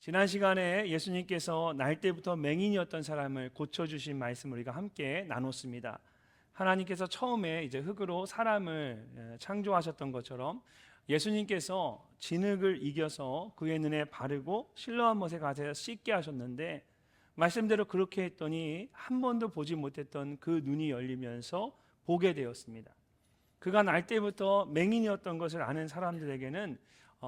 지난 시간에 예수님께서 날 때부터 맹인이었던 사람을 고쳐주신 말씀을 우리가 함께 나눴습니다. 하나님께서 처음에 이제 흙으로 사람을 창조하셨던 것처럼 예수님께서 진흙을 이겨서 그의 눈에 바르고 실로암 못에 가서 씻게 하셨는데, 말씀대로 그렇게 했더니 한 번도 보지 못했던 그 눈이 열리면서 보게 되었습니다. 그가 날 때부터 맹인이었던 것을 아는 사람들에게는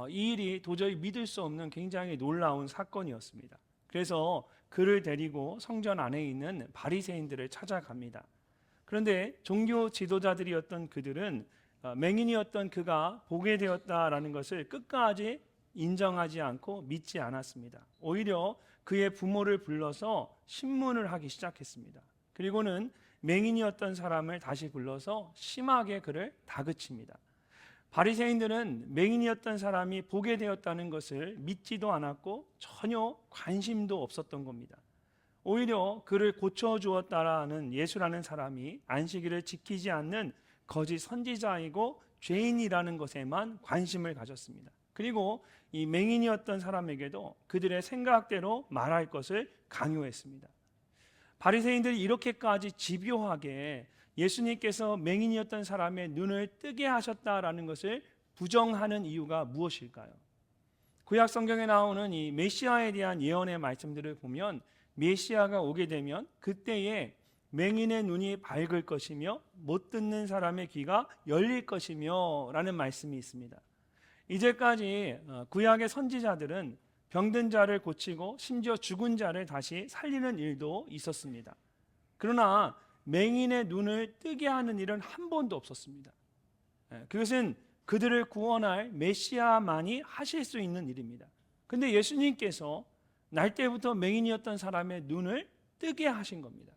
이 일이 도저히 믿을 수 없는 굉장히 놀라운 사건이었습니다. 그래서 그를 데리고 성전 안에 있는 바리새인들을 찾아갑니다. 그런데 종교 지도자들이었던 그들은 맹인이었던 그가 보게 되었다라는 것을 끝까지 인정하지 않고 믿지 않았습니다. 오히려 그의 부모를 불러서 신문을 하기 시작했습니다. 그리고는 맹인이었던 사람을 다시 불러서 심하게 그를 다그칩니다. 바리새인들은 맹인이었던 사람이 보게 되었다는 것을 믿지도 않았고 전혀 관심도 없었던 겁니다. 오히려 그를 고쳐주었다라는 예수라는 사람이 안식일을 지키지 않는 거짓 선지자이고 죄인이라는 것에만 관심을 가졌습니다. 그리고 이 맹인이었던 사람에게도 그들의 생각대로 말할 것을 강요했습니다. 바리새인들이 이렇게까지 집요하게 예수님께서 맹인이었던 사람의 눈을 뜨게 하셨다라는 것을 부정하는 이유가 무엇일까요? 구약 성경에 나오는 이 메시아에 대한 예언의 말씀들을 보면 메시아가 오게 되면 그때에 맹인의 눈이 밝을 것이며 못 듣는 사람의 귀가 열릴 것이며 라는 말씀이 있습니다. 이제까지 구약의 선지자들은 병든 자를 고치고 심지어 죽은 자를 다시 살리는 일도 있었습니다. 그러나 맹인의 눈을 뜨게 하는 일은 한 번도 없었습니다. 그것은 그들을 구원할 메시아만이 하실 수 있는 일입니다. 그런데 예수님께서 날 때부터 맹인이었던 사람의 눈을 뜨게 하신 겁니다.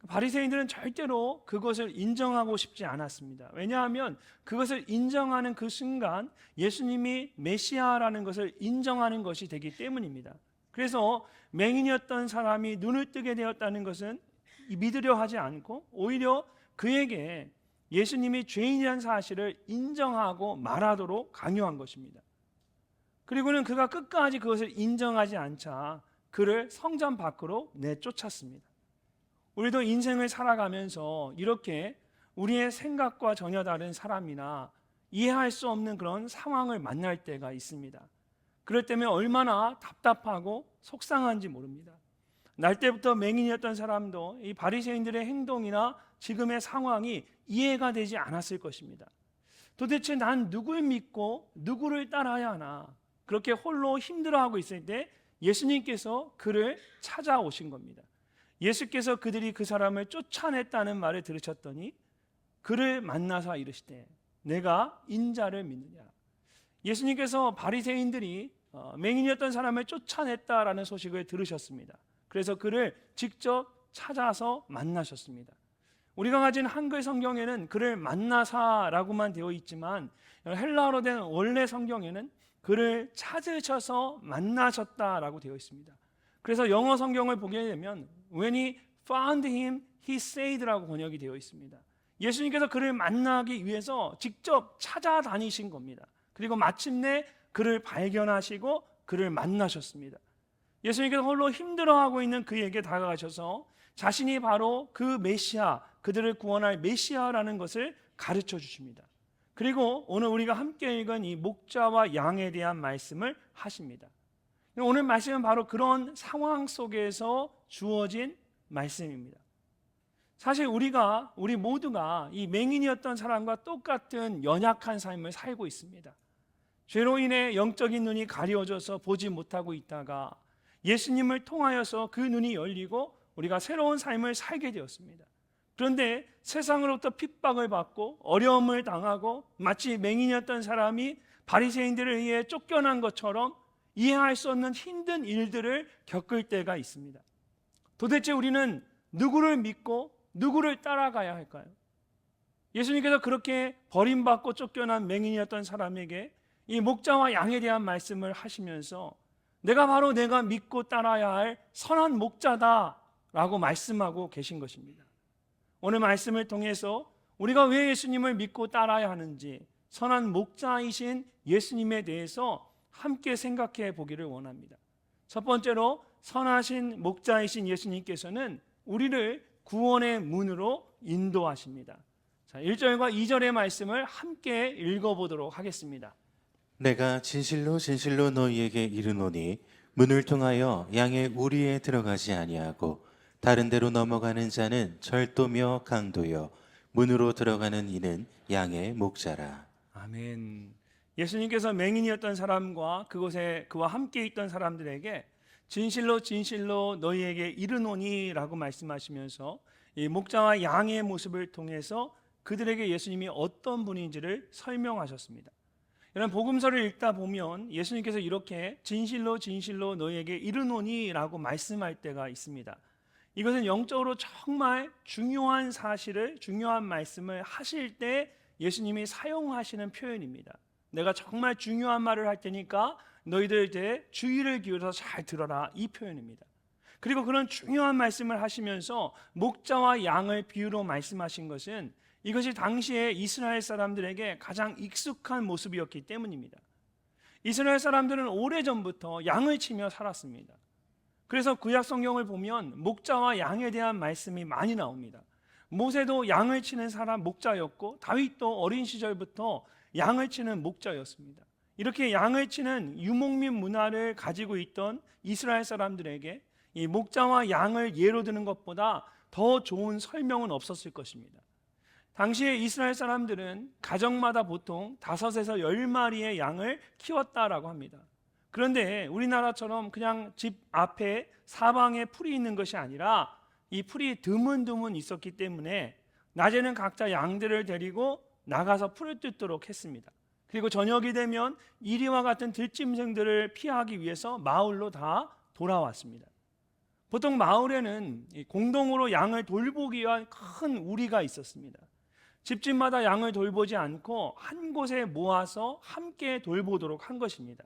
바리새인들은 절대로 그것을 인정하고 싶지 않았습니다. 왜냐하면 그것을 인정하는 그 순간 예수님이 메시아라는 것을 인정하는 것이 되기 때문입니다. 그래서 맹인이었던 사람이 눈을 뜨게 되었다는 것은 믿으려 하지 않고 오히려 그에게 예수님이 죄인이라는 사실을 인정하고 말하도록 강요한 것입니다. 그리고는 그가 끝까지 그것을 인정하지 않자 그를 성전 밖으로 내쫓았습니다. 우리도 인생을 살아가면서 이렇게 우리의 생각과 전혀 다른 사람이나 이해할 수 없는 그런 상황을 만날 때가 있습니다. 그럴 때면 얼마나 답답하고 속상한지 모릅니다. 날 때부터 맹인이었던 사람도 이 바리새인들의 행동이나 지금의 상황이 이해가 되지 않았을 것입니다. 도대체 난 누굴 믿고 누구를 따라야 하나, 그렇게 홀로 힘들어하고 있을 때 예수님께서 그를 찾아오신 겁니다. 예수께서 그들이 그 사람을 쫓아냈다는 말을 들으셨더니 그를 만나서 이르시되 내가 인자를 믿느냐. 예수님께서 바리새인들이 맹인이었던 사람을 쫓아냈다라는 소식을 들으셨습니다. 그래서 그를 직접 찾아서 만나셨습니다. 우리가 가진 한글 성경에는 그를 만나사라고만 되어 있지만 헬라어로 된 원래 성경에는 그를 찾으셔서 만나셨다라고 되어 있습니다. 그래서 영어 성경을 보게 되면 When he found him, he said라고 번역이 되어 있습니다. 예수님께서 그를 만나기 위해서 직접 찾아다니신 겁니다. 그리고 마침내 그를 발견하시고 그를 만나셨습니다. 예수님께서 홀로 힘들어하고 있는 그에게 다가가셔서 자신이 바로 그 메시아, 그들을 구원할 메시아라는 것을 가르쳐 주십니다. 그리고 오늘 우리가 함께 읽은 이 목자와 양에 대한 말씀을 하십니다. 오늘 말씀은 바로 그런 상황 속에서 주어진 말씀입니다. 사실 우리 모두가 이 맹인이었던 사람과 똑같은 연약한 삶을 살고 있습니다. 죄로 인해 영적인 눈이 가려져서 보지 못하고 있다가 예수님을 통하여서 그 눈이 열리고 우리가 새로운 삶을 살게 되었습니다. 그런데 세상으로부터 핍박을 받고 어려움을 당하고 마치 맹인이었던 사람이 바리새인들에 의해 쫓겨난 것처럼 이해할 수 없는 힘든 일들을 겪을 때가 있습니다. 도대체 우리는 누구를 믿고 누구를 따라가야 할까요? 예수님께서 그렇게 버림받고 쫓겨난 맹인이었던 사람에게 이 목자와 양에 대한 말씀을 하시면서 내가 바로 내가 믿고 따라야 할 선한 목자다라고 말씀하고 계신 것입니다. 오늘 말씀을 통해서 우리가 왜 예수님을 믿고 따라야 하는지, 선한 목자이신 예수님에 대해서 함께 생각해 보기를 원합니다. 첫 번째로 선하신 목자이신 예수님께서는 우리를 구원의 문으로 인도하십니다. 자, 1절과 2절의 말씀을 함께 읽어보도록 하겠습니다. 내가 진실로 진실로 너희에게 이르노니 문을 통하여 양의 우리에 들어가지 아니하고 다른 데로 넘어가는 자는 절도며 강도요 문으로 들어가는 이는 양의 목자라. 아멘. 예수님께서 맹인이었던 사람과 그곳에 그와 함께 있던 사람들에게 진실로 진실로 너희에게 이르노니라고 말씀하시면서 이 목자와 양의 모습을 통해서 그들에게 예수님이 어떤 분인지를 설명하셨습니다. 여러분, 복음서를 읽다 보면 예수님께서 이렇게 진실로 진실로 너희에게 이르노니라고 말씀할 때가 있습니다. 이것은 영적으로 정말 중요한 사실을, 중요한 말씀을 하실 때 예수님이 사용하시는 표현입니다. 내가 정말 중요한 말을 할 테니까 너희들 이제 주의를 기울여서 잘 들어라, 이 표현입니다. 그리고 그런 중요한 말씀을 하시면서 목자와 양을 비유로 말씀하신 것은 이것이 당시에 이스라엘 사람들에게 가장 익숙한 모습이었기 때문입니다. 이스라엘 사람들은 오래전부터 양을 치며 살았습니다. 그래서 구약 성경을 보면 목자와 양에 대한 말씀이 많이 나옵니다. 모세도 양을 치는 사람 목자였고 다윗도 어린 시절부터 양을 치는 목자였습니다. 이렇게 양을 치는 유목민 문화를 가지고 있던 이스라엘 사람들에게 이 목자와 양을 예로 드는 것보다 더 좋은 설명은 없었을 것입니다. 당시에 이스라엘 사람들은 가정마다 보통 5에서 10마리의 양을 키웠다라고 합니다. 그런데 우리나라처럼 그냥 집 앞에 사방에 풀이 있는 것이 아니라 이 풀이 드문드문 있었기 때문에 낮에는 각자 양들을 데리고 나가서 풀을 뜯도록 했습니다. 그리고 저녁이 되면 이리와 같은 들짐승들을 피하기 위해서 마을로 다 돌아왔습니다. 보통 마을에는 공동으로 양을 돌보기 위한 큰 우리가 있었습니다. 집집마다 양을 돌보지 않고 한 곳에 모아서 함께 돌보도록 한 것입니다.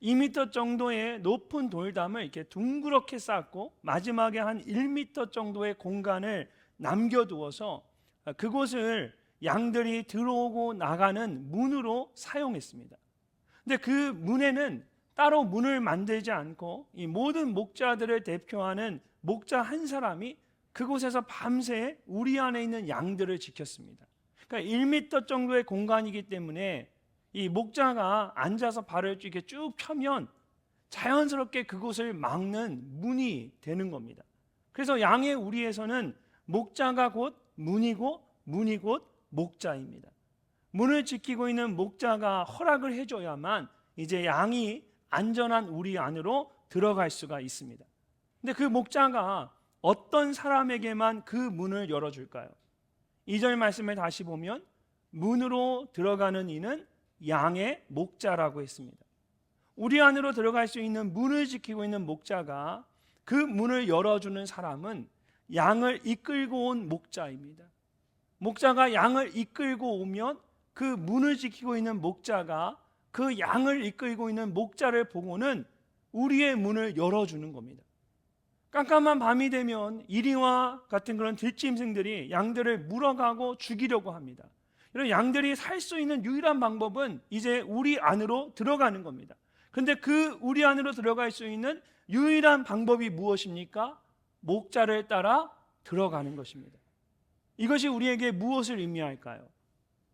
2m 정도의 높은 돌담을 이렇게 둥그렇게 쌓고 마지막에 한 1m 정도의 공간을 남겨두어서 그곳을 양들이 들어오고 나가는 문으로 사용했습니다. 근데 그 문에는 따로 문을 만들지 않고 이 모든 목자들을 대표하는 목자 한 사람이 그곳에서 밤새 우리 안에 있는 양들을 지켰습니다. 그러니까 1m 정도의 공간이기 때문에 이 목자가 앉아서 발을 이렇게 쭉 펴면 자연스럽게 그곳을 막는 문이 되는 겁니다. 그래서 양의 우리에서는 목자가 곧 문이고 문이 곧 목자입니다. 문을 지키고 있는 목자가 허락을 해줘야만 이제 양이 안전한 우리 안으로 들어갈 수가 있습니다. 근데 그 목자가 어떤 사람에게만 그 문을 열어줄까요? 2절 말씀을 다시 보면 문으로 들어가는 이는 양의 목자라고 했습니다. 우리 안으로 들어갈 수 있는 문을 지키고 있는 목자가 그 문을 열어주는 사람은 양을 이끌고 온 목자입니다. 목자가 양을 이끌고 오면 그 문을 지키고 있는 목자가 그 양을 이끌고 있는 목자를 보고는 우리의 문을 열어주는 겁니다. 깜깜한 밤이 되면 이리와 같은 그런 들짐승들이 양들을 물어가고 죽이려고 합니다. 이런 양들이 살 수 있는 유일한 방법은 이제 우리 안으로 들어가는 겁니다. 그런데 그 우리 안으로 들어갈 수 있는 유일한 방법이 무엇입니까? 목자를 따라 들어가는 것입니다. 이것이 우리에게 무엇을 의미할까요?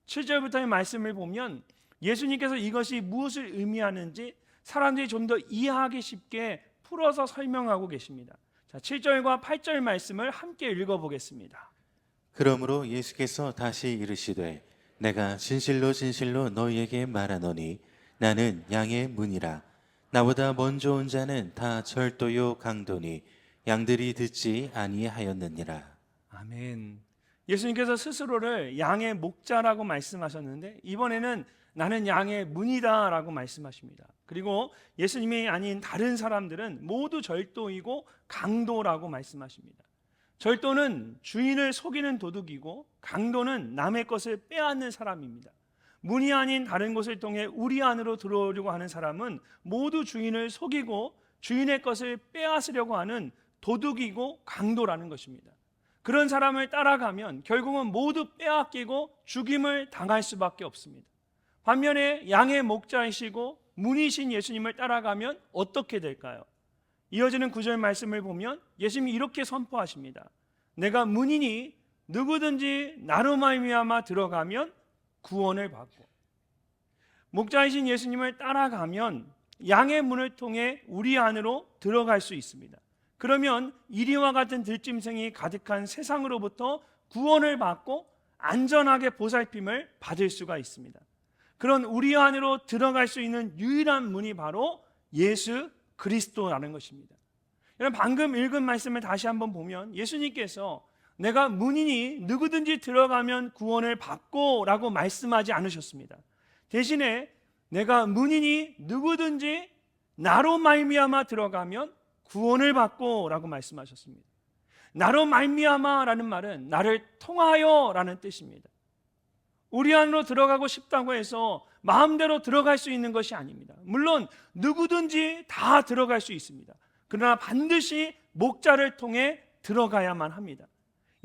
7절부터의 말씀을 보면 예수님께서 이것이 무엇을 의미하는지 사람들이 좀 더 이해하기 쉽게 풀어서 설명하고 계십니다. 자, 7절과 8절 말씀을 함께 읽어보겠습니다. 그러므로 예수께서 다시 이르시되 내가 진실로 진실로 너희에게 말하노니 나는 양의 문이라. 나보다 먼저 온 자는 다 절도요 강도니 양들이 듣지 아니하였느니라. 아멘. 예수님께서 스스로를 양의 목자라고 말씀하셨는데 이번에는 나는 양의 문이다 라고 말씀하십니다. 그리고 예수님이 아닌 다른 사람들은 모두 절도이고 강도라고 말씀하십니다. 절도는 주인을 속이는 도둑이고 강도는 남의 것을 빼앗는 사람입니다. 문이 아닌 다른 곳을 통해 우리 안으로 들어오려고 하는 사람은 모두 주인을 속이고 주인의 것을 빼앗으려고 하는 도둑이고 강도라는 것입니다. 그런 사람을 따라가면 결국은 모두 빼앗기고 죽임을 당할 수밖에 없습니다. 반면에 양의 목자이시고 문이신 예수님을 따라가면 어떻게 될까요? 이어지는 9절 말씀을 보면 예수님이 이렇게 선포하십니다. 내가 문이니 누구든지 나로 말미암아 들어가면 구원을 받고, 목자이신 예수님을 따라가면 양의 문을 통해 우리 안으로 들어갈 수 있습니다. 그러면 이리와 같은 들짐승이 가득한 세상으로부터 구원을 받고 안전하게 보살핌을 받을 수가 있습니다. 그런 우리 안으로 들어갈 수 있는 유일한 문이 바로 예수 그리스도라는 것입니다. 여러분, 방금 읽은 말씀을 다시 한번 보면 예수님께서 내가 문이니 누구든지 들어가면 구원을 받고 라고 말씀하지 않으셨습니다. 대신에 내가 문이니 누구든지 나로 말미암아 들어가면 구원을 받고 라고 말씀하셨습니다. 나로 말미암아 라는 말은 나를 통하여 라는 뜻입니다. 우리 안으로 들어가고 싶다고 해서 마음대로 들어갈 수 있는 것이 아닙니다. 물론 누구든지 다 들어갈 수 있습니다. 그러나 반드시 목자를 통해 들어가야만 합니다.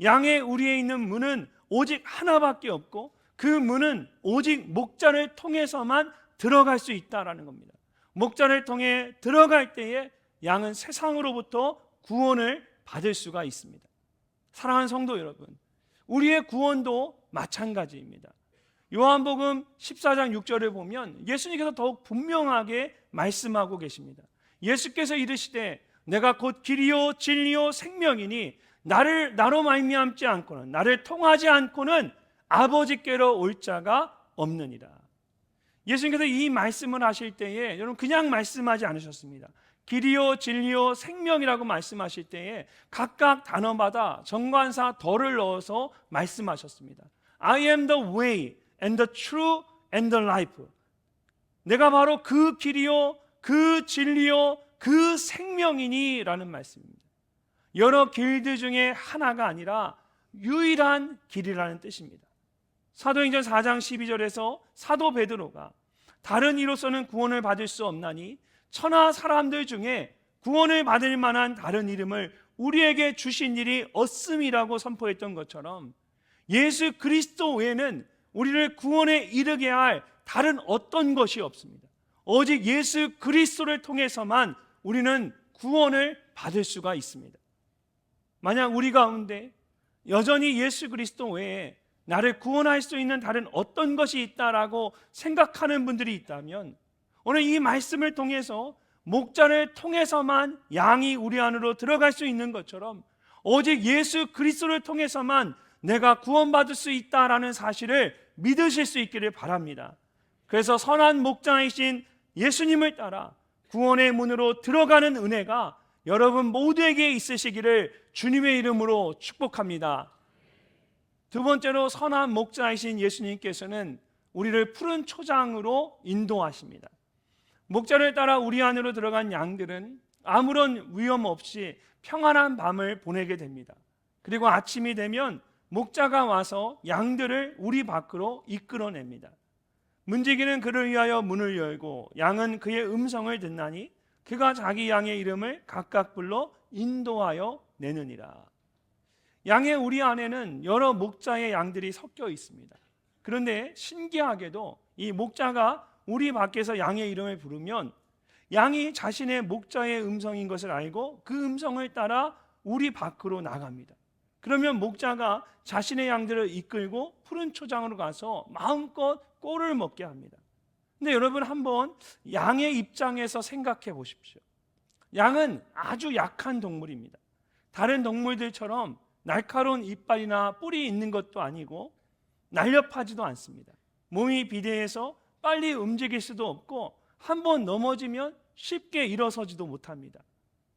양의 우리에 있는 문은 오직 하나밖에 없고 그 문은 오직 목자를 통해서만 들어갈 수 있다라는 겁니다. 목자를 통해 들어갈 때에 양은 세상으로부터 구원을 받을 수가 있습니다. 사랑하는 성도 여러분, 우리의 구원도 마찬가지입니다. 요한복음 14장 6절을 보면 예수님께서 더욱 분명하게 말씀하고 계십니다. 예수께서 이르시되 내가 곧 길이요 진리요 생명이니 나로 말미암지 않고는, 나를 통하지 않고는 아버지께로 올 자가 없느니라. 예수님께서 이 말씀을 하실 때에 여러분 그냥 말씀하지 않으셨습니다. 길이요 진리요 생명이라고 말씀하실 때에 각각 단어마다 정관사 더를 넣어서 말씀하셨습니다. I am the way and the truth and the life. 내가 바로 그 길이요 그 진리요 그 생명이니 라는 말씀입니다. 여러 길들 중에 하나가 아니라 유일한 길이라는 뜻입니다. 사도행전 4장 12절에서 사도 베드로가 다른 이로서는 구원을 받을 수 없나니 천하 사람들 중에 구원을 받을 만한 다른 이름을 우리에게 주신 일이 없음이라고 선포했던 것처럼 예수 그리스도 외에는 우리를 구원에 이르게 할 다른 어떤 것이 없습니다. 오직 예수 그리스도를 통해서만 우리는 구원을 받을 수가 있습니다. 만약 우리 가운데 여전히 예수 그리스도 외에 나를 구원할 수 있는 다른 어떤 것이 있다라고 생각하는 분들이 있다면 오늘 이 말씀을 통해서 목자를 통해서만 양이 우리 안으로 들어갈 수 있는 것처럼 오직 예수 그리스도를 통해서만 내가 구원받을 수 있다라는 사실을 믿으실 수 있기를 바랍니다. 그래서 선한 목자이신 예수님을 따라 구원의 문으로 들어가는 은혜가 여러분 모두에게 있으시기를 주님의 이름으로 축복합니다. 두 번째로 선한 목자이신 예수님께서는 우리를 푸른 초장으로 인도하십니다. 목자를 따라 우리 안으로 들어간 양들은 아무런 위험 없이 평안한 밤을 보내게 됩니다. 그리고 아침이 되면 목자가 와서 양들을 우리 밖으로 이끌어냅니다. 문지기는 그를 위하여 문을 열고 양은 그의 음성을 듣나니 그가 자기 양의 이름을 각각 불러 인도하여 내느니라. 양의 우리 안에는 여러 목자의 양들이 섞여 있습니다. 그런데 신기하게도 이 목자가 우리 밖에서 양의 이름을 부르면 양이 자신의 목자의 음성인 것을 알고 그 음성을 따라 우리 밖으로 나갑니다. 그러면 목자가 자신의 양들을 이끌고 푸른 초장으로 가서 마음껏 꼴을 먹게 합니다. 근데 여러분 한번 양의 입장에서 생각해 보십시오. 양은 아주 약한 동물입니다. 다른 동물들처럼 날카로운 이빨이나 뿔이 있는 것도 아니고 날렵하지도 않습니다. 몸이 비대해서 빨리 움직일 수도 없고 한번 넘어지면 쉽게 일어서지도 못합니다.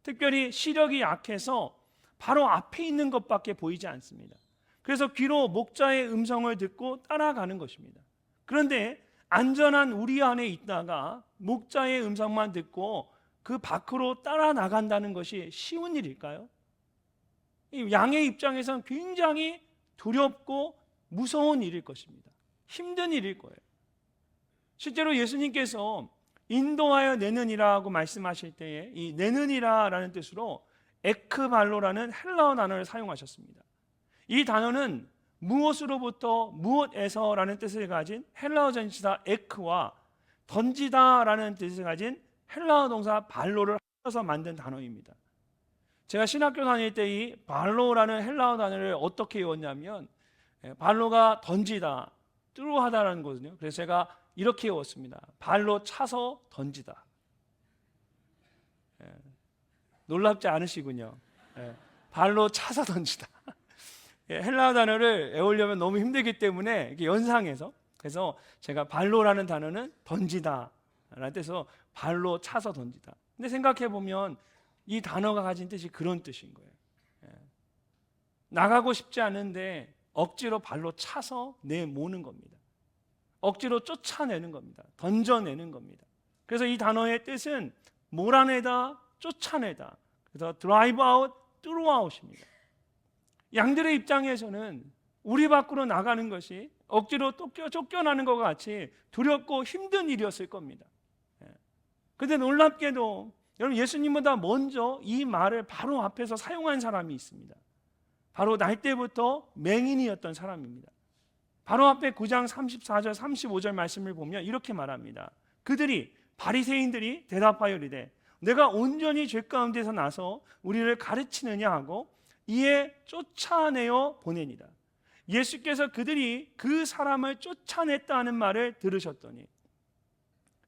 특별히 시력이 약해서 바로 앞에 있는 것밖에 보이지 않습니다. 그래서 귀로 목자의 음성을 듣고 따라가는 것입니다. 그런데 안전한 우리 안에 있다가 목자의 음성만 듣고 그 밖으로 따라 나간다는 것이 쉬운 일일까요? 이 양의 입장에서는 굉장히 두렵고 무서운 일일 것입니다. 힘든 일일 거예요. 실제로 예수님께서 인도하여 내느니라고 말씀하실 때에 이 내느니라라는 뜻으로 에크발로라는 헬라어 단어를 사용하셨습니다. 이 단어는 무엇으로부터 무엇에서라는 뜻을 가진 헬라어 전치사 에크와 던지다라는 뜻을 가진 헬라어 동사 발로를 섞어서 만든 단어입니다. 제가 신학교 다닐 때 이 발로라는 헬라어 단어를 어떻게 외웠냐면 발로가 던지다, 뚜루하다라는 거거든요. 그래서 제가 이렇게 외웠습니다. 발로 차서 던지다. 놀랍지 않으시군요. 발로 차서 던지다. 헬라어 단어를 외우려면 너무 힘들기 때문에 이렇게 연상해서, 그래서 제가 발로라는 단어는 던지다 라는 뜻에서 발로 차서 던지다. 근데 생각해 보면 이 단어가 가진 뜻이 그런 뜻인 거예요. 나가고 싶지 않은데 억지로 발로 차서 내모는 겁니다. 억지로 쫓아내는 겁니다. 던져내는 겁니다. 그래서 이 단어의 뜻은 몰아내다, 쫓아내다. 그래서 drive out, throw out입니다. 양들의 입장에서는 우리 밖으로 나가는 것이 억지로 쫓겨나는 것 같이 두렵고 힘든 일이었을 겁니다. 그런데 놀랍게도 여러분, 예수님보다 먼저 이 말을 바로 앞에서 사용한 사람이 있습니다. 바로 날 때부터 맹인이었던 사람입니다. 바로 앞에 9장 34절 35절 말씀을 보면 이렇게 말합니다. 그들이, 바리새인들이 대답하여 이르되 내가 온전히 죄 가운데서 나서 우리를 가르치느냐 하고 이에 쫓아내어 보내니라. 예수께서 그들이 그 사람을 쫓아냈다는 말을 들으셨더니,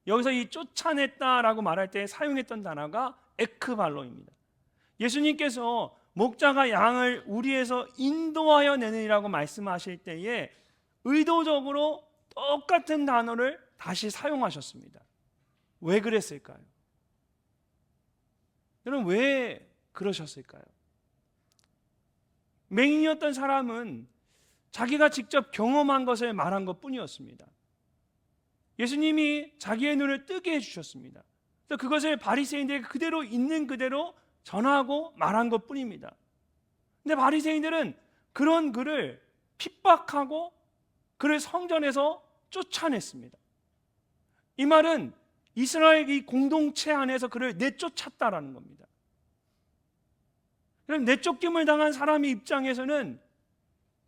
여기서 이 쫓아냈다라고 말할 때 사용했던 단어가 에크발로입니다. 예수님께서 목자가 양을 우리에서 인도하여 내느니라고 말씀하실 때에 의도적으로 똑같은 단어를 다시 사용하셨습니다. 왜 그랬을까요? 여러분, 왜 그러셨을까요? 맹인이었던 사람은 자기가 직접 경험한 것을 말한 것뿐이었습니다. 예수님이 자기의 눈을 뜨게 해주셨습니다. 그래서 그것을 바리새인들에게 그대로 있는 그대로 전하고 말한 것뿐입니다. 근데 바리새인들은 그런 그를 핍박하고 그를 성전에서 쫓아냈습니다. 이 말은 이스라엘 이 공동체 안에서 그를 내쫓았다라는 겁니다. 그럼 내쫓김을 당한 사람의 입장에서는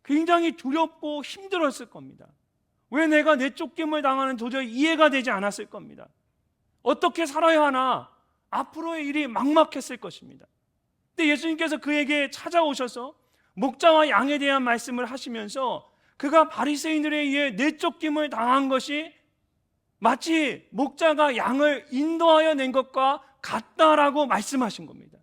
굉장히 두렵고 힘들었을 겁니다. 왜 내가 내쫓김을 당하는 도저히 이해가 되지 않았을 겁니다. 어떻게 살아야 하나 앞으로의 일이 막막했을 것입니다. 근데 예수님께서 그에게 찾아오셔서 목자와 양에 대한 말씀을 하시면서 그가 바리새인들에 의해 내쫓김을 당한 것이 마치 목자가 양을 인도하여 낸 것과 같다라고 말씀하신 겁니다.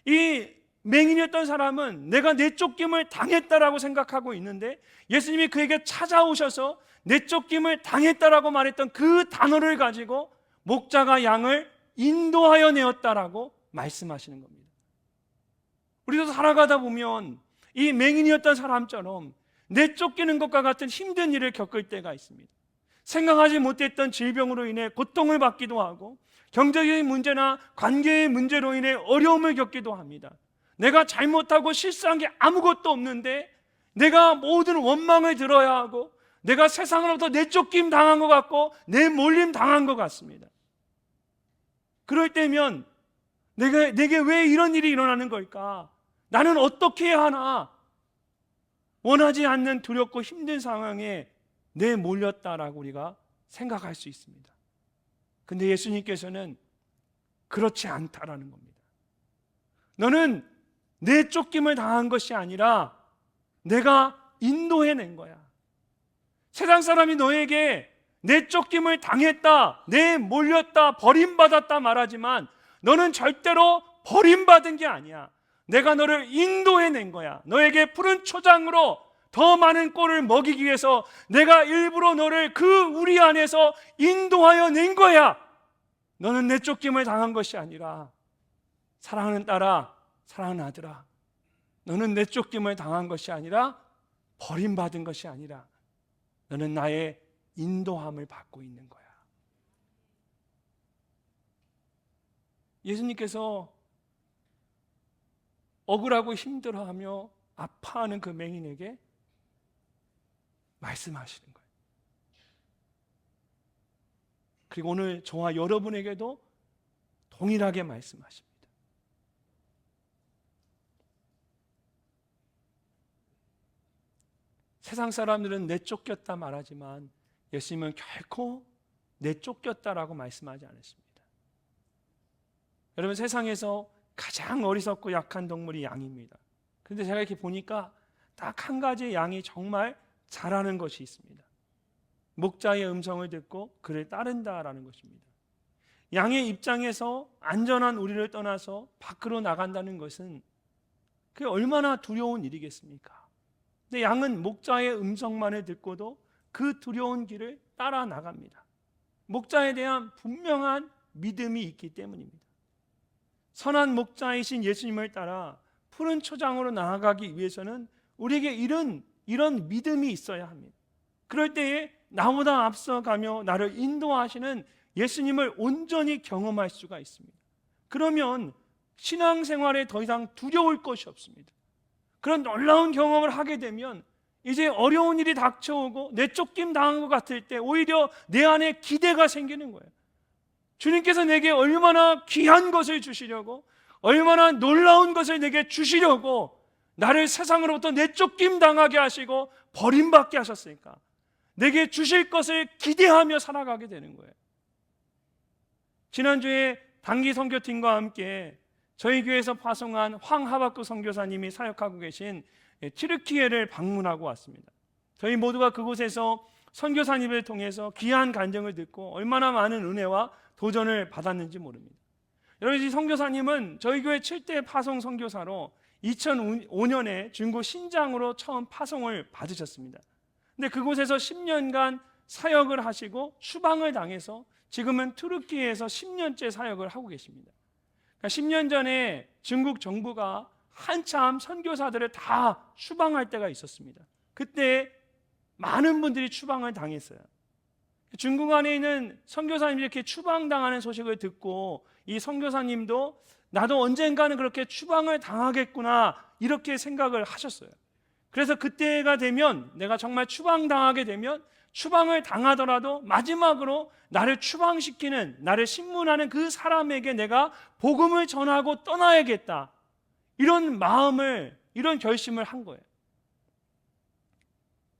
이 맹인이었던 사람은 내가 내쫓김을 당했다라고 생각하고 있는데 예수님이 그에게 찾아오셔서 내쫓김을 당했다라고 말했던 그 단어를 가지고 목자가 양을 인도하여 내었다라고 말씀하시는 겁니다. 우리도 살아가다 보면 이 맹인이었던 사람처럼 내쫓기는 것과 같은 힘든 일을 겪을 때가 있습니다. 생각하지 못했던 질병으로 인해 고통을 받기도 하고 경제적인 문제나 관계의 문제로 인해 어려움을 겪기도 합니다. 내가 잘못하고 실수한 게 아무것도 없는데 내가 모든 원망을 들어야 하고 내가 세상으로부터 내쫓김 당한 것 같고 내몰림 당한 것 같습니다. 그럴 때면 내게 왜 이런 일이 일어나는 걸까? 나는 어떻게 해야 하나? 원하지 않는 두렵고 힘든 상황에 내몰렸다라고 우리가 생각할 수 있습니다. 근데 예수님께서는 그렇지 않다라는 겁니다. 너는 내쫓김을 당한 것이 아니라 내가 인도해낸 거야. 세상 사람이 너에게 내쫓김을 당했다, 내몰렸다, 버림받았다 말하지만 너는 절대로 버림받은 게 아니야. 내가 너를 인도해낸 거야. 너에게 푸른 초장으로 더 많은 꼴을 먹이기 위해서 내가 일부러 너를 그 우리 안에서 인도하여 낸 거야. 너는 내쫓김을 당한 것이 아니라 사랑하는 딸아, 사랑하는 아들아, 너는 내쫓김을 당한 것이 아니라 버림받은 것이 아니라 너는 나의 인도함을 받고 있는 거야. 예수님께서 억울하고 힘들어하며 아파하는 그 맹인에게 말씀하시는 거예요. 그리고 오늘 저와 여러분에게도 동일하게 말씀하십니다. 세상 사람들은 내쫓겼다 말하지만 예수님은 결코 내쫓겼다라고 말씀하지 않았습니다. 여러분, 세상에서 가장 어리석고 약한 동물이 양입니다. 그런데 제가 이렇게 보니까 딱 한 가지 양이 정말 잘하는 것이 있습니다. 목자의 음성을 듣고 그를 따른다라는 것입니다. 양의 입장에서 안전한 우리를 떠나서 밖으로 나간다는 것은 그게 얼마나 두려운 일이겠습니까? 근데 양은 목자의 음성만을 듣고도 그 두려운 길을 따라 나갑니다. 목자에 대한 분명한 믿음이 있기 때문입니다. 선한 목자이신 예수님을 따라 푸른 초장으로 나아가기 위해서는 우리에게 이런 믿음이 있어야 합니다. 그럴 때에 나보다 앞서가며 나를 인도하시는 예수님을 온전히 경험할 수가 있습니다. 그러면 신앙생활에 더 이상 두려울 것이 없습니다. 그런 놀라운 경험을 하게 되면 이제 어려운 일이 닥쳐오고 내쫓김 당한 것 같을 때 오히려 내 안에 기대가 생기는 거예요. 주님께서 내게 얼마나 귀한 것을 주시려고, 얼마나 놀라운 것을 내게 주시려고 나를 세상으로부터 내쫓김 당하게 하시고 버림받게 하셨으니까 내게 주실 것을 기대하며 살아가게 되는 거예요. 지난주에 단기 선교팀과 함께 저희 교회에서 파송한 황하박구 선교사님이 사역하고 계신 튀르키예를 방문하고 왔습니다. 저희 모두가 그곳에서 선교사님을 통해서 귀한 간증을 듣고 얼마나 많은 은혜와 도전을 받았는지 모릅니다. 여러분, 이 선교사님은 저희 교회 7대 파송 선교사로 2005년에 중국 신장으로 처음 파송을 받으셨습니다. 근데 그곳에서 10년간 사역을 하시고 추방을 당해서 지금은 투르키에서 10년째 사역을 하고 계십니다. 그러니까 10년 전에 중국 정부가 한참 선교사들을 다 추방할 때가 있었습니다. 그때 많은 분들이 추방을 당했어요. 중국 안에 있는 선교사님이 이렇게 추방당하는 소식을 듣고 이 선교사님도 나도 언젠가는 그렇게 추방을 당하겠구나 이렇게 생각을 하셨어요. 그래서 그때가 되면 내가 정말 추방당하게 되면 추방을 당하더라도 마지막으로 나를 추방시키는, 나를 신문하는 그 사람에게 내가 복음을 전하고 떠나야겠다, 이런 마음을, 이런 결심을 한 거예요.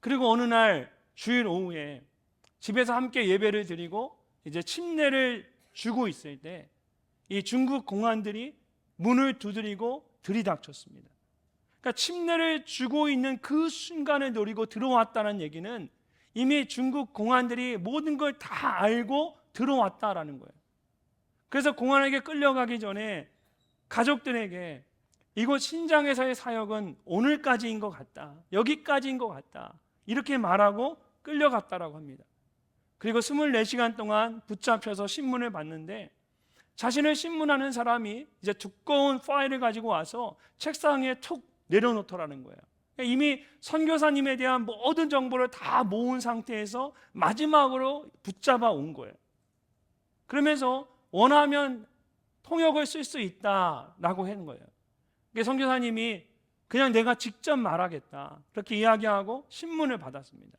그리고 어느 날 주일 오후에 집에서 함께 예배를 드리고 이제 침례를 주고 있을 때 이 중국 공안들이 문을 두드리고 들이닥쳤습니다. 그러니까 침례를 주고 있는 그 순간을 노리고 들어왔다는 얘기는 이미 중국 공안들이 모든 걸 다 알고 들어왔다라는 거예요. 그래서 공안에게 끌려가기 전에 가족들에게 이곳 신장에서의 사역은 오늘까지인 것 같다, 여기까지인 것 같다, 이렇게 말하고 끌려갔다라고 합니다. 그리고 24시간 동안 붙잡혀서 신문을 봤는데 자신을 신문하는 사람이 이제 두꺼운 파일을 가지고 와서 책상에 툭 내려놓더라는 거예요. 이미 선교사님에 대한 모든 정보를 다 모은 상태에서 마지막으로 붙잡아 온 거예요. 그러면서 원하면 통역을 쓸 수 있다라고 하는 거예요. 선교사님이 그냥 내가 직접 말하겠다, 그렇게 이야기하고 신문을 받았습니다.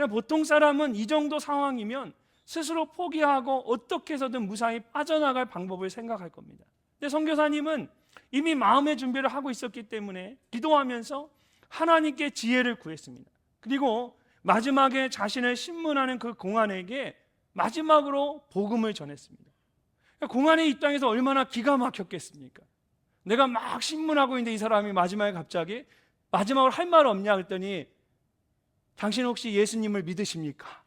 보통 사람은 이 정도 상황이면 스스로 포기하고 어떻게 해서든 무사히 빠져나갈 방법을 생각할 겁니다. 근데 선교사님은 이미 마음의 준비를 하고 있었기 때문에 기도하면서 하나님께 지혜를 구했습니다. 그리고 마지막에 자신을 신문하는 그 공안에게 마지막으로 복음을 전했습니다. 공안의 입장에서 얼마나 기가 막혔겠습니까? 내가 막 신문하고 있는데 이 사람이 마지막에 갑자기 마지막으로 할 말 없냐 그랬더니 당신 혹시 예수님을 믿으십니까?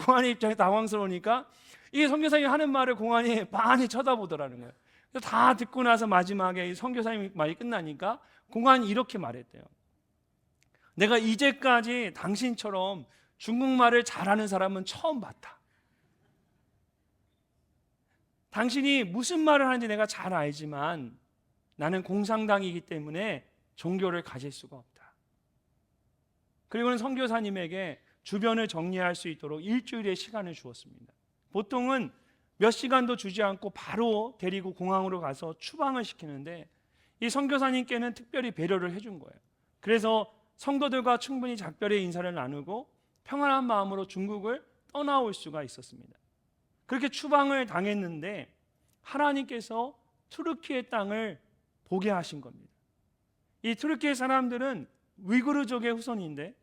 공안의 입장에 당황스러우니까 이 선교사님이 하는 말을 공안이 많이 쳐다보더라는 거예요. 그래서 다 듣고 나서 마지막에 이 선교사님 말이 끝나니까 공안이 이렇게 말했대요. 내가 이제까지 당신처럼 중국말을 잘하는 사람은 처음 봤다. 당신이 무슨 말을 하는지 내가 잘 알지만 나는 공산당이기 때문에 종교를 가질 수가 없다. 그리고는 선교사님에게 주변을 정리할 수 있도록 일주일의 시간을 주었습니다. 보통은 몇 시간도 주지 않고 바로 데리고 공항으로 가서 추방을 시키는데 이 선교사님께는 특별히 배려를 해준 거예요. 그래서 성도들과 충분히 작별의 인사를 나누고 평안한 마음으로 중국을 떠나올 수가 있었습니다. 그렇게 추방을 당했는데 하나님께서 투르키의 땅을 보게 하신 겁니다. 이 투르키의 사람들은 위구르족의 후손인데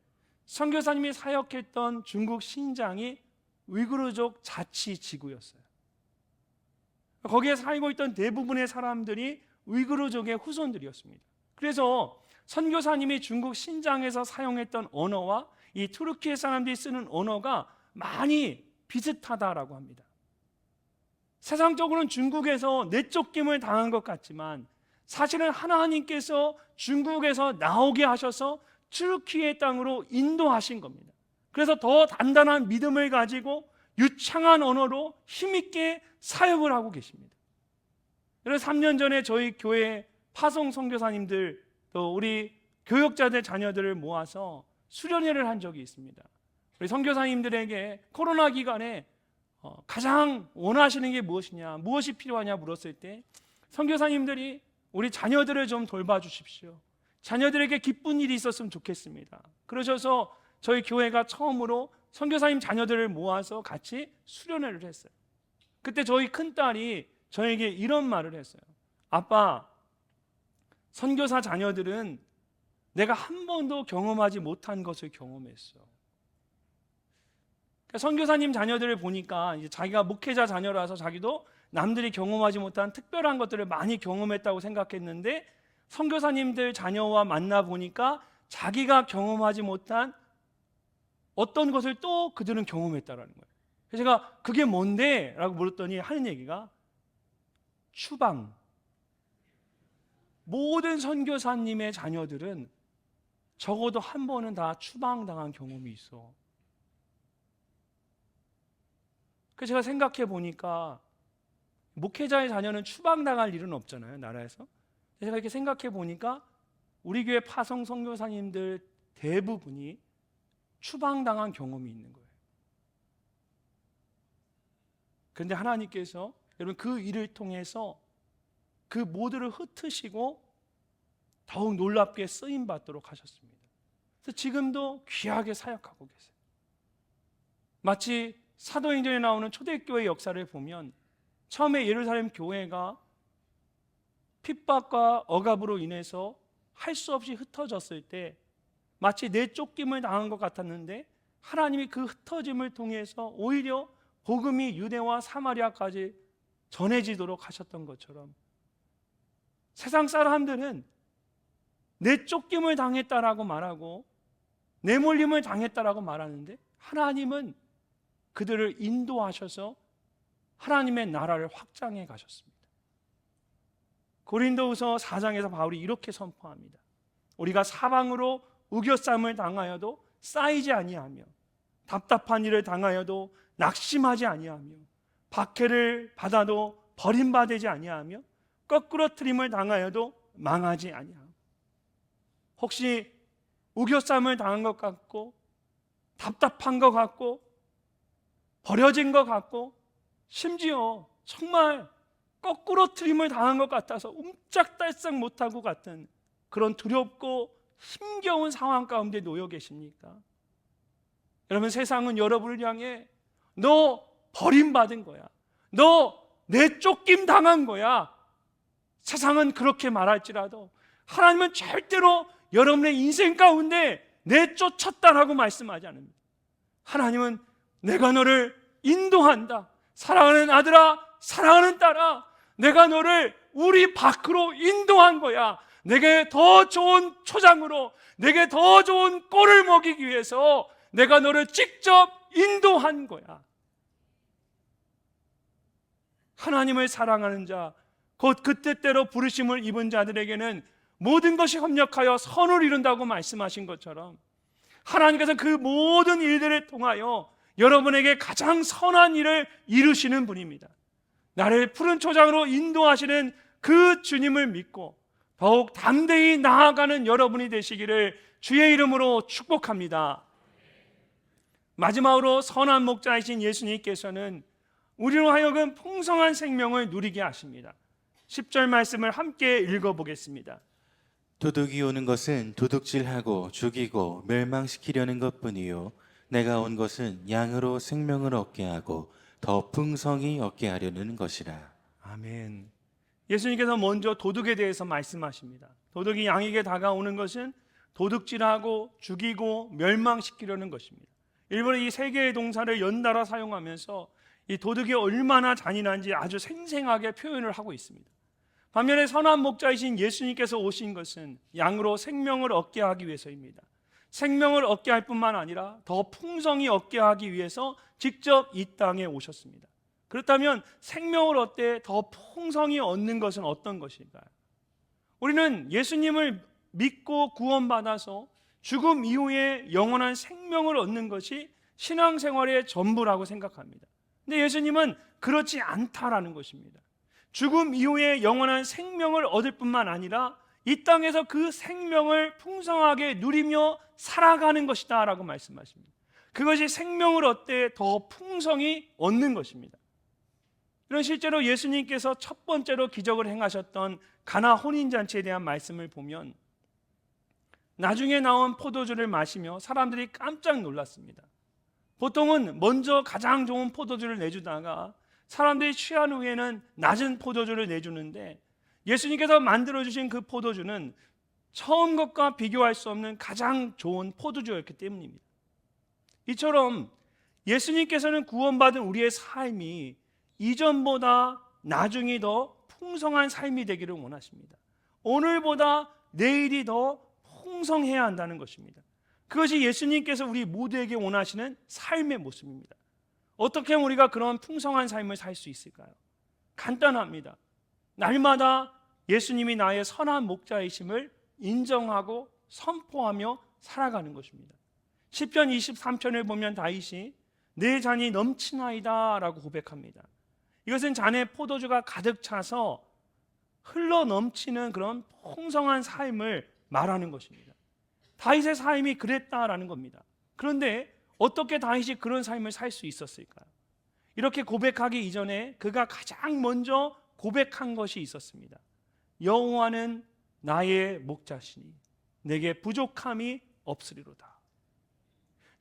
선교사님이 사역했던 중국 신장이 위구르족 자치지구였어요. 거기에 살고 있던 대부분의 사람들이 우이그르족의 후손들이었습니다. 그래서 선교사님이 중국 신장에서 사용했던 언어와 이 투르키예 사람들이 쓰는 언어가 많이 비슷하다라고 합니다. 세상적으로는 중국에서 내쫓김을 당한 것 같지만 사실은 하나님께서 중국에서 나오게 하셔서 투르키예 땅으로 인도하신 겁니다. 그래서 더 단단한 믿음을 가지고 유창한 언어로 힘있게 사역을 하고 계십니다. 그래서 3년 전에 저희 교회 파송 선교사님들 또 우리 교역자들 자녀들을 모아서 수련회를 한 적이 있습니다. 우리 선교사님들에게 코로나 기간에 가장 원하시는 게 무엇이냐, 무엇이 필요하냐 물었을 때 선교사님들이 우리 자녀들을 좀 돌봐주십시오. 자녀들에게 기쁜 일이 있었으면 좋겠습니다. 그러셔서 저희 교회가 처음으로 선교사님 자녀들을 모아서 같이 수련회를 했어요. 그때 저희 큰딸이 저에게 이런 말을 했어요. 아빠, 선교사 자녀들은 내가 한 번도 경험하지 못한 것을 경험했어. 그러니까 선교사님 자녀들을 보니까 이제 자기가 목회자 자녀라서 자기도 남들이 경험하지 못한 특별한 것들을 많이 경험했다고 생각했는데 선교사님들 자녀와 만나 보니까 자기가 경험하지 못한 어떤 것을 또 그들은 경험했다라는 거예요. 그래서 제가 그게 뭔데? 라고 물었더니 하는 얘기가 추방. 모든 선교사님의 자녀들은 적어도 한 번은 다 추방당한 경험이 있어. 그래서 제가 생각해 보니까 목회자의 자녀는 추방당할 일은 없잖아요, 나라에서. 제가 이렇게 생각해 보니까 우리 교회 파송 선교사님들 대부분이 추방당한 경험이 있는 거예요. 그런데 하나님께서 여러분 그 일을 통해서 그 모두를 흩으시고 더욱 놀랍게 쓰임 받도록 하셨습니다. 그래서 지금도 귀하게 사역하고 계세요. 마치 사도행전에 나오는 초대교회 역사를 보면 처음에 예루살렘 교회가 핍박과 억압으로 인해서 할 수 없이 흩어졌을 때 마치 내쫓김을 당한 것 같았는데 하나님이 그 흩어짐을 통해서 오히려 복음이 유대와 사마리아까지 전해지도록 하셨던 것처럼 세상 사람들은 내쫓김을 당했다라고 말하고 내몰림을 당했다라고 말하는데 하나님은 그들을 인도하셔서 하나님의 나라를 확장해 가셨습니다. 고린도후서 4장에서 바울이 이렇게 선포합니다. 우리가 사방으로 우겨쌈을 당하여도 쌓이지 아니하며 답답한 일을 당하여도 낙심하지 아니하며 박해를 받아도 버림받지 아니하며 거꾸로 트림을 당하여도 망하지 아니하며. 혹시 우겨쌈을 당한 것 같고 답답한 것 같고 버려진 것 같고 심지어 정말 거꾸로 트림을 당한 것 같아서 옴짝달싹 못하고 같은 그런 두렵고 힘겨운 상황 가운데 놓여 계십니까? 여러분, 세상은 여러분을 향해 너 버림받은 거야, 너 내쫓김 당한 거야, 세상은 그렇게 말할지라도 하나님은 절대로 여러분의 인생 가운데 내쫓았다라고 말씀하지 않습니다. 하나님은 내가 너를 인도한다. 사랑하는 아들아, 사랑하는 딸아, 내가 너를 우리 밖으로 인도한 거야. 내게 더 좋은 초장으로, 내게 더 좋은 꼴을 먹이기 위해서 내가 너를 직접 인도한 거야. 하나님을 사랑하는 자, 곧 그 뜻대로 부르심을 입은 자들에게는 모든 것이 협력하여 선을 이룬다고 말씀하신 것처럼 하나님께서 그 모든 일들을 통하여 여러분에게 가장 선한 일을 이루시는 분입니다. 나를 푸른 초장으로 인도하시는 그 주님을 믿고 더욱 담대히 나아가는 여러분이 되시기를 주의 이름으로 축복합니다. 마지막으로 선한 목자이신 예수님께서는 우리로 하여금 풍성한 생명을 누리게 하십니다. 10절 말씀을 함께 읽어보겠습니다. 도둑이 오는 것은 도둑질하고 죽이고 멸망시키려는 것뿐이요 내가 온 것은 양으로 생명을 얻게 하고 더 풍성히 얻게 하려는 것이라. 아멘. 예수님께서 먼저 도둑에 대해서 말씀하십니다. 도둑이 양에게 다가오는 것은 도둑질하고 죽이고 멸망시키려는 것입니다. 일본은 이 세 개의 동사를 연달아 사용하면서 이 도둑이 얼마나 잔인한지 아주 생생하게 표현을 하고 있습니다. 반면에 선한 목자이신 예수님께서 오신 것은 양으로 생명을 얻게 하기 위해서입니다. 생명을 얻게 할 뿐만 아니라 더 풍성히 얻게 하기 위해서 직접 이 땅에 오셨습니다. 그렇다면 생명을 얻되 더 풍성히 얻는 것은 어떤 것일까요? 우리는 예수님을 믿고 구원받아서 죽음 이후에 영원한 생명을 얻는 것이 신앙생활의 전부라고 생각합니다. 근데 예수님은 그렇지 않다라는 것입니다. 죽음 이후에 영원한 생명을 얻을 뿐만 아니라 이 땅에서 그 생명을 풍성하게 누리며 살아가는 것이다 라고 말씀하십니다. 그것이 생명을 얻되 더 풍성히 얻는 것입니다. 이런 실제로 예수님께서 첫 번째로 기적을 행하셨던 가나 혼인잔치에 대한 말씀을 보면 나중에 나온 포도주를 마시며 사람들이 깜짝 놀랐습니다. 보통은 먼저 가장 좋은 포도주를 내주다가 사람들이 취한 후에는 낮은 포도주를 내주는데 예수님께서 만들어주신 그 포도주는 처음 것과 비교할 수 없는 가장 좋은 포도주였기 때문입니다. 이처럼 예수님께서는 구원받은 우리의 삶이 이전보다 나중이 더 풍성한 삶이 되기를 원하십니다. 오늘보다 내일이 더 풍성해야 한다는 것입니다. 그것이 예수님께서 우리 모두에게 원하시는 삶의 모습입니다. 어떻게 하면 우리가 그런 풍성한 삶을 살 수 있을까요? 간단합니다. 날마다 예수님이 나의 선한 목자이심을 인정하고 선포하며 살아가는 것입니다. 시편 23편을 보면 다윗이 내 잔이 넘치나이다 라고 고백합니다. 이것은 잔에 포도주가 가득 차서 흘러 넘치는 그런 풍성한 삶을 말하는 것입니다. 다윗의 삶이 그랬다라는 겁니다. 그런데 어떻게 다윗이 그런 삶을 살 수 있었을까요? 이렇게 고백하기 이전에 그가 가장 먼저 고백한 것이 있었습니다. 여호와는 나의 목자시니 내게 부족함이 없으리로다.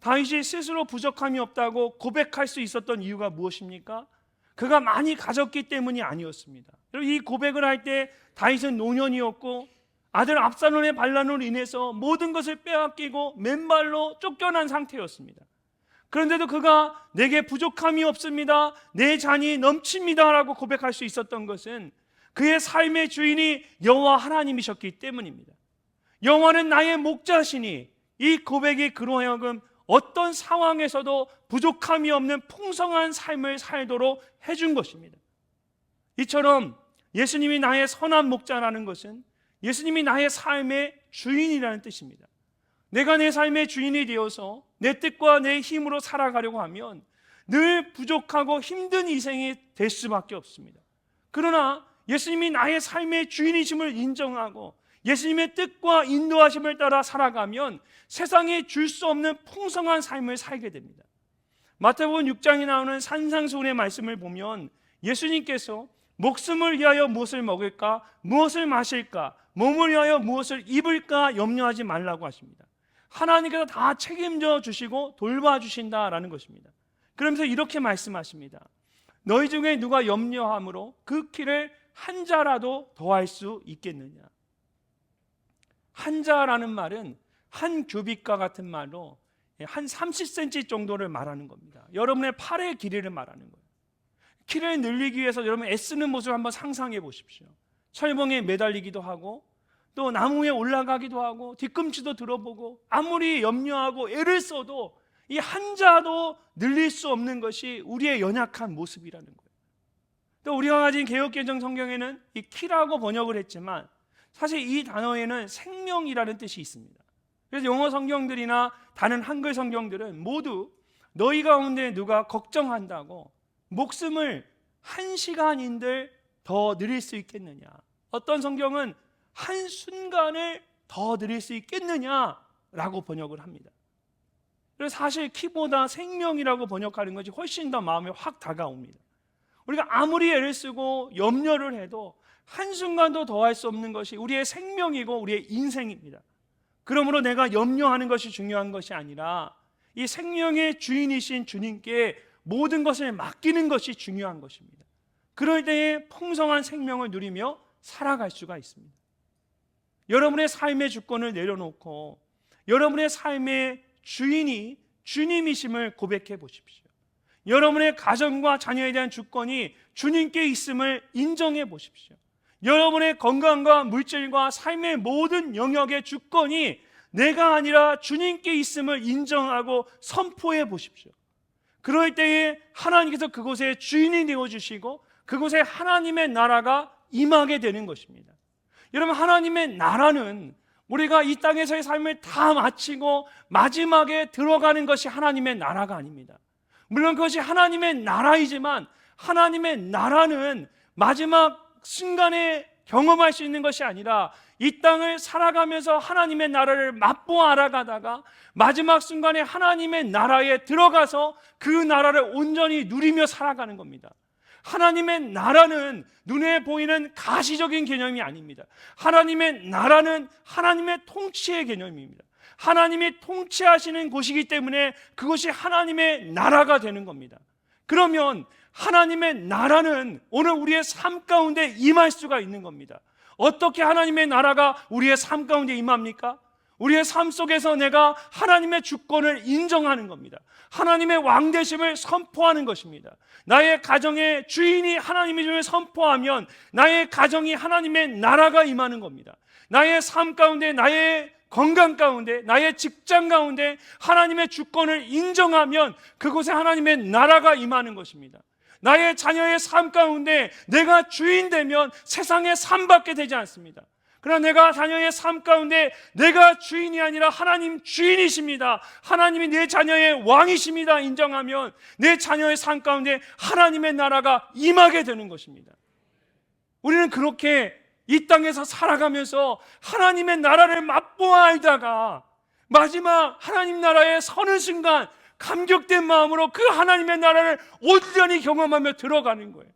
다윗이 스스로 부족함이 없다고 고백할 수 있었던 이유가 무엇입니까? 그가 많이 가졌기 때문이 아니었습니다. 이 고백을 할 때 다윗은 노년이었고 아들 압살롬의 반란으로 인해서 모든 것을 빼앗기고 맨발로 쫓겨난 상태였습니다. 그런데도 그가 내게 부족함이 없습니다, 내 잔이 넘칩니다 라고 고백할 수 있었던 것은 그의 삶의 주인이 여호와 하나님이셨기 때문입니다. 여호와는 나의 목자시니 이 고백이 그로 하여금 어떤 상황에서도 부족함이 없는 풍성한 삶을 살도록 해준 것입니다. 이처럼 예수님이 나의 선한 목자라는 것은 예수님이 나의 삶의 주인이라는 뜻입니다. 내가 내 삶의 주인이 되어서 내 뜻과 내 힘으로 살아가려고 하면 늘 부족하고 힘든 인생이 될 수밖에 없습니다. 그러나 예수님이 나의 삶의 주인이심을 인정하고 예수님의 뜻과 인도하심을 따라 살아가면 세상에 줄 수 없는 풍성한 삶을 살게 됩니다. 마태복음 6장에 나오는 산상수훈의 말씀을 보면 예수님께서 목숨을 위하여 무엇을 먹을까, 무엇을 마실까, 몸을 위하여 무엇을 입을까 염려하지 말라고 하십니다. 하나님께서 다 책임져 주시고 돌봐주신다라는 것입니다. 그러면서 이렇게 말씀하십니다. 너희 중에 누가 염려함으로 그 키를 한 자라도 더할 수 있겠느냐. 한 자라는 말은 한 규빗과 같은 말로 한 30cm 정도를 말하는 겁니다. 여러분의 팔의 길이를 말하는 거예요. 키를 늘리기 위해서 여러분 애쓰는 모습을 한번 상상해 보십시오. 철봉에 매달리기도 하고 또 나무 위에 올라가기도 하고 뒤꿈치도 들어보고 아무리 염려하고 애를 써도 이 한 자도 늘릴 수 없는 것이 우리의 연약한 모습이라는 거예요. 또 우리가 가진 개역개정 성경에는 이 키라고 번역을 했지만 사실 이 단어에는 생명이라는 뜻이 있습니다. 그래서 영어 성경들이나 다른 한글 성경들은 모두 너희 가운데 누가 걱정한다고 목숨을 1시간인들 더 늘릴 수 있겠느냐, 어떤 성경은 한순간을 더 늘릴 수 있겠느냐라고 번역을 합니다. 그래서 사실 키보다 생명이라고 번역하는 것이 훨씬 더 마음에 확 다가옵니다. 우리가 아무리 애를 쓰고 염려를 해도 한순간도 더할 수 없는 것이 우리의 생명이고 우리의 인생입니다. 그러므로 내가 염려하는 것이 중요한 것이 아니라 이 생명의 주인이신 주님께 모든 것을 맡기는 것이 중요한 것입니다. 그럴 때에 풍성한 생명을 누리며 살아갈 수가 있습니다. 여러분의 삶의 주권을 내려놓고 여러분의 삶의 주인이 주님이심을 고백해 보십시오. 여러분의 가정과 자녀에 대한 주권이 주님께 있음을 인정해 보십시오. 여러분의 건강과 물질과 삶의 모든 영역의 주권이 내가 아니라 주님께 있음을 인정하고 선포해 보십시오. 그럴 때에 하나님께서 그곳에 주인이 되어주시고 그곳에 하나님의 나라가 임하게 되는 것입니다. 여러분, 하나님의 나라는 우리가 이 땅에서의 삶을 다 마치고 마지막에 들어가는 것이 하나님의 나라가 아닙니다. 물론 그것이 하나님의 나라이지만 하나님의 나라는 마지막 순간에 경험할 수 있는 것이 아니라 이 땅을 살아가면서 하나님의 나라를 맛보아 알아가다가 마지막 순간에 하나님의 나라에 들어가서 그 나라를 온전히 누리며 살아가는 겁니다. 하나님의 나라는 눈에 보이는 가시적인 개념이 아닙니다. 하나님의 나라는 하나님의 통치의 개념입니다. 하나님이 통치하시는 곳이기 때문에 그것이 하나님의 나라가 되는 겁니다. 그러면 하나님의 나라는 오늘 우리의 삶 가운데 임할 수가 있는 겁니다. 어떻게 하나님의 나라가 우리의 삶 가운데 임합니까? 우리의 삶 속에서 내가 하나님의 주권을 인정하는 겁니다. 하나님의 왕되심을 선포하는 것입니다. 나의 가정의 주인이 하나님임을 선포하면 나의 가정이 하나님의 나라가 임하는 겁니다. 나의 삶 가운데, 나의 건강 가운데, 나의 직장 가운데 하나님의 주권을 인정하면 그곳에 하나님의 나라가 임하는 것입니다. 나의 자녀의 삶 가운데 내가 주인 되면 세상에 삶받게 되지 않습니다. 그러나 내가 자녀의 삶 가운데 내가 주인이 아니라 하나님 주인이십니다, 하나님이 내 자녀의 왕이십니다 인정하면 내 자녀의 삶 가운데 하나님의 나라가 임하게 되는 것입니다. 우리는 그렇게 이 땅에서 살아가면서 하나님의 나라를 맛보아 알다가 마지막 하나님 나라에 서는 순간 감격된 마음으로 그 하나님의 나라를 온전히 경험하며 들어가는 거예요.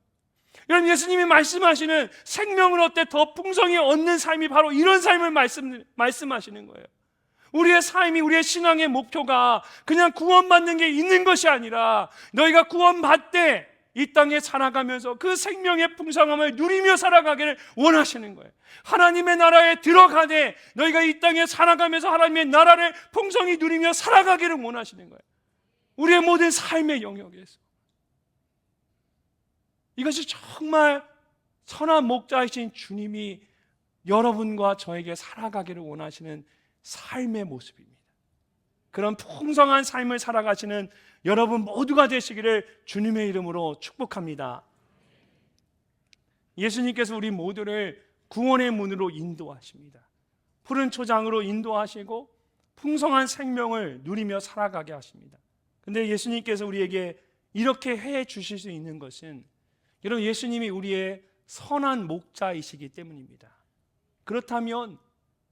여러분, 예수님이 말씀하시는 생명을 얻되 더 풍성히 얻는 삶이 바로 이런 삶을 말씀하시는 거예요. 우리의 삶이, 우리의 신앙의 목표가 그냥 구원받는 게 있는 것이 아니라 너희가 구원받되 이 땅에 살아가면서 그 생명의 풍성함을 누리며 살아가기를 원하시는 거예요. 하나님의 나라에 들어가되 너희가 이 땅에 살아가면서 하나님의 나라를 풍성히 누리며 살아가기를 원하시는 거예요. 우리의 모든 삶의 영역에서. 이것이 정말 선한 목자이신 주님이 여러분과 저에게 살아가기를 원하시는 삶의 모습입니다. 그런 풍성한 삶을 살아가시는 여러분 모두가 되시기를 주님의 이름으로 축복합니다. 예수님께서 우리 모두를 구원의 문으로 인도하십니다. 푸른 초장으로 인도하시고 풍성한 생명을 누리며 살아가게 하십니다. 근데 예수님께서 우리에게 이렇게 해 주실 수 있는 것은 여러분, 예수님이 우리의 선한 목자이시기 때문입니다. 그렇다면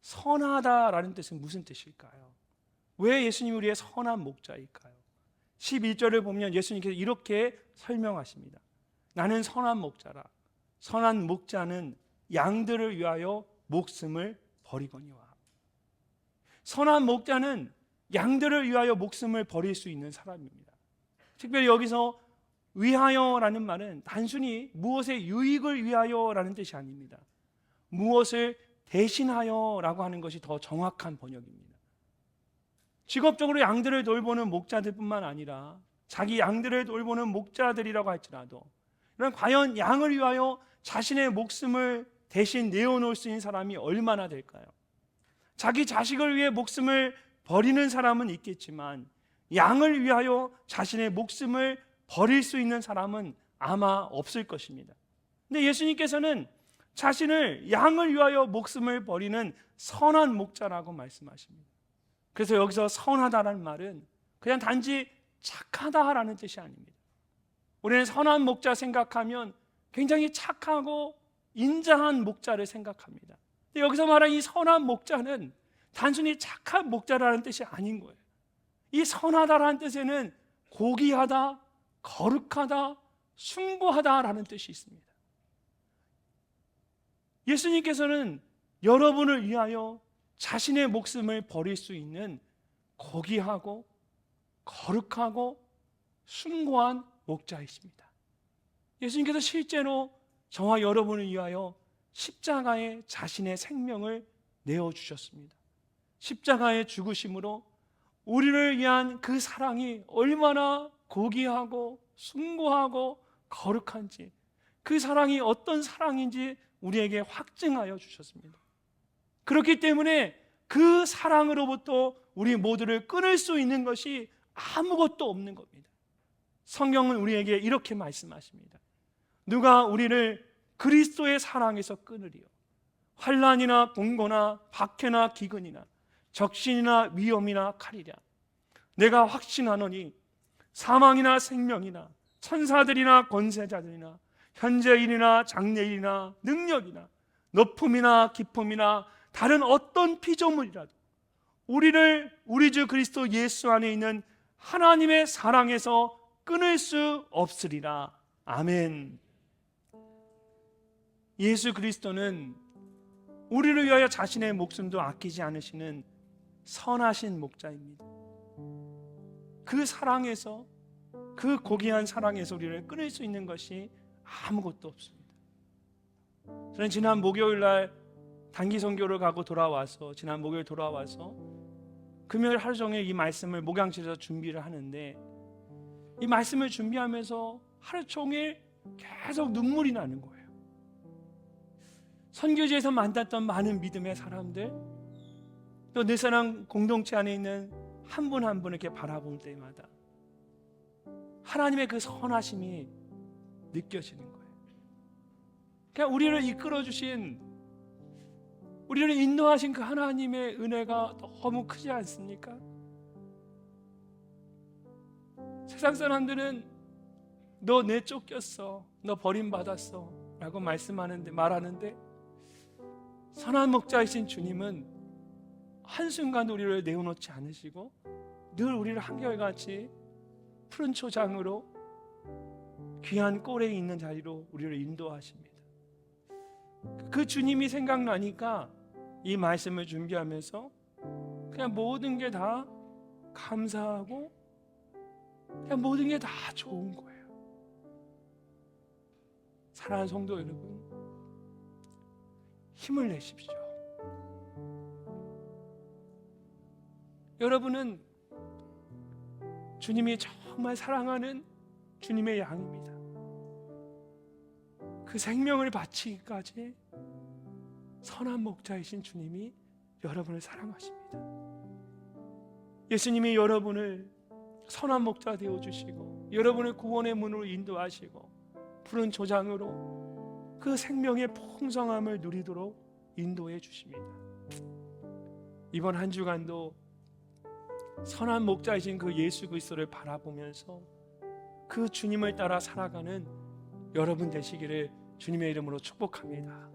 선하다라는 뜻은 무슨 뜻일까요? 왜 예수님이 우리의 선한 목자일까요? 11절을 보면 예수님께서 이렇게 설명하십니다. 나는 선한 목자라. 선한 목자는 양들을 위하여 목숨을 버리거니와. 선한 목자는 양들을 위하여 목숨을 버릴 수 있는 사람입니다. 특별히 여기서 위하여라는 말은 단순히 무엇의 유익을 위하여라는 뜻이 아닙니다. 무엇을 대신하여라고 하는 것이 더 정확한 번역입니다. 직업적으로 양들을 돌보는 목자들뿐만 아니라 자기 양들을 돌보는 목자들이라고 할지라도 그럼 과연 양을 위하여 자신의 목숨을 대신 내어놓을 수 있는 사람이 얼마나 될까요? 자기 자식을 위해 목숨을 버리는 사람은 있겠지만 양을 위하여 자신의 목숨을 버릴 수 있는 사람은 아마 없을 것입니다. 근데 예수님께서는 자신을 양을 위하여 목숨을 버리는 선한 목자라고 말씀하십니다. 그래서 여기서 선하다라는 말은 그냥 단지 착하다라는 뜻이 아닙니다. 우리는 선한 목자 생각하면 굉장히 착하고 인자한 목자를 생각합니다. 근데 여기서 말하는 이 선한 목자는 단순히 착한 목자라는 뜻이 아닌 거예요. 이 선하다라는 뜻에는 고귀하다, 거룩하다, 숭고하다라는 뜻이 있습니다. 예수님께서는 여러분을 위하여 자신의 목숨을 버릴 수 있는 고귀하고 거룩하고 숭고한 목자이십니다. 예수님께서 실제로 저와 여러분을 위하여 십자가에 자신의 생명을 내어주셨습니다. 십자가의 죽으심으로 우리를 위한 그 사랑이 얼마나 고귀하고 숭고하고 거룩한지, 그 사랑이 어떤 사랑인지 우리에게 확증하여 주셨습니다. 그렇기 때문에 그 사랑으로부터 우리 모두를 끊을 수 있는 것이 아무것도 없는 겁니다. 성경은 우리에게 이렇게 말씀하십니다. 누가 우리를 그리스도의 사랑에서 끊으리요? 환난이나 공고나 박해나 기근이나 적신이나 위험이나 칼이랴. 내가 확신하노니 사망이나 생명이나 천사들이나 권세자들이나 현재일이나 장래일이나 능력이나 높음이나 깊음이나 다른 어떤 피조물이라도 우리를 우리 주 그리스도 예수 안에 있는 하나님의 사랑에서 끊을 수 없으리라. 아멘. 예수 그리스도는 우리를 위하여 자신의 목숨도 아끼지 않으시는 선하신 목자입니다. 그 사랑에서, 그 고귀한 사랑에서 우리를 끊을 수 있는 것이 아무것도 없습니다. 저는 지난 목요일 날 단기 선교를 가고 돌아와서, 지난 목요일 돌아와서 금요일 하루 종일 이 말씀을 목양실에서 준비를 하는데, 이 말씀을 준비하면서 하루 종일 계속 눈물이 나는 거예요. 선교지에서 만났던 많은 믿음의 사람들, 또 내 사랑 공동체 안에 있는 한 분 한 분 이렇게 바라볼 때마다 하나님의 그 선하심이 느껴지는 거예요. 그냥 우리를 이끌어 주신, 우리를 인도하신 그 하나님의 은혜가 너무 크지 않습니까? 세상 사람들은 너 내 쫓겼어, 너 버림받았어 라고 말하는데 선한 목자이신 주님은 한순간 우리를 내어놓지 않으시고 늘 우리를 한결같이 푸른 초장으로 귀한 꼴에 있는 자리로 우리를 인도하십니다. 그 주님이 생각나니까 이 말씀을 준비하면서 그냥 모든 게 다 감사하고 그냥 모든 게 다 좋은 거예요. 사랑하는 성도 여러분, 힘을 내십시오. 여러분은 주님이 정말 사랑하는 주님의 양입니다. 그 생명을 바치기까지 선한 목자이신 주님이 여러분을 사랑하십니다. 예수님이 여러분을 선한 목자 되어주시고 여러분을 구원의 문으로 인도하시고 푸른 조장으로 그 생명의 풍성함을 누리도록 인도해 주십니다. 이번 한 주간도 선한 목자이신 그 예수 그리스도를 바라보면서 그 주님을 따라 살아가는 여러분 되시기를 주님의 이름으로 축복합니다.